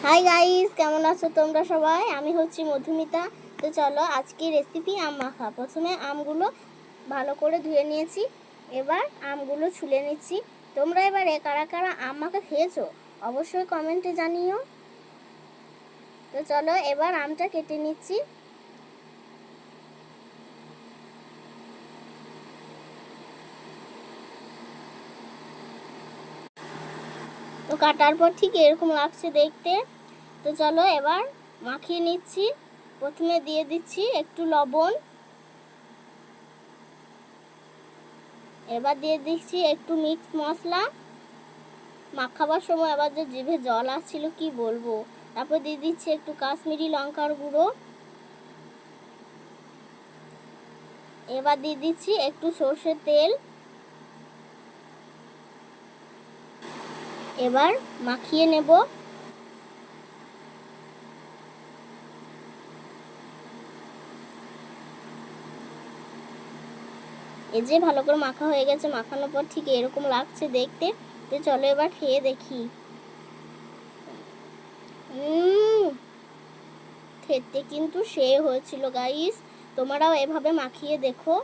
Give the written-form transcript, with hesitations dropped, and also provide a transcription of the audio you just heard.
Hi guys, কেমন আছো তোমরা সবাই? আমি হচ্ছি মধুমিতা। তো চলো আজকে রেসিপি আম মাখা। প্রথমে আমগুলো ভালো করে ধুয়ে নিয়েছি, এবার আমগুলো ছুলে নিচ্ছি। তোমরা এবারে কারা কারা আম মাখা খেয়েছো অবশ্যই কমেন্টে জানিও। তো চলো এবার আমটা কেটে নিচ্ছি। তো কাটার পর ঠিক এরকম লাগছে দেখতে। তো চলো এবার মাখিয়ে নিচ্ছি। প্রথমে দিয়ে দিচ্ছি একটু লবণ, এবার দিয়ে দিচ্ছি একটু মিক্স মশলা। মাখাবার সময় আবার যে জিভে জল আসছিল কি বলবো। তারপর দিয়ে দিচ্ছি একটু কাশ্মীরি লঙ্কার গুঁড়ো, এবার দিয়ে দিচ্ছি একটু সর্ষের তেল। এবার মাখিয়ে নেব। এই যে ভালো করে মাখা হয়ে গেছে, মাখানোর পর ঠিক এরকম লাগছে দেখতে। তো চলো এবার খেয়ে দেখি। খেতে কিন্তু সে হয়েছিল গাইস, তোমরাও এভাবে মাখিয়ে দেখো।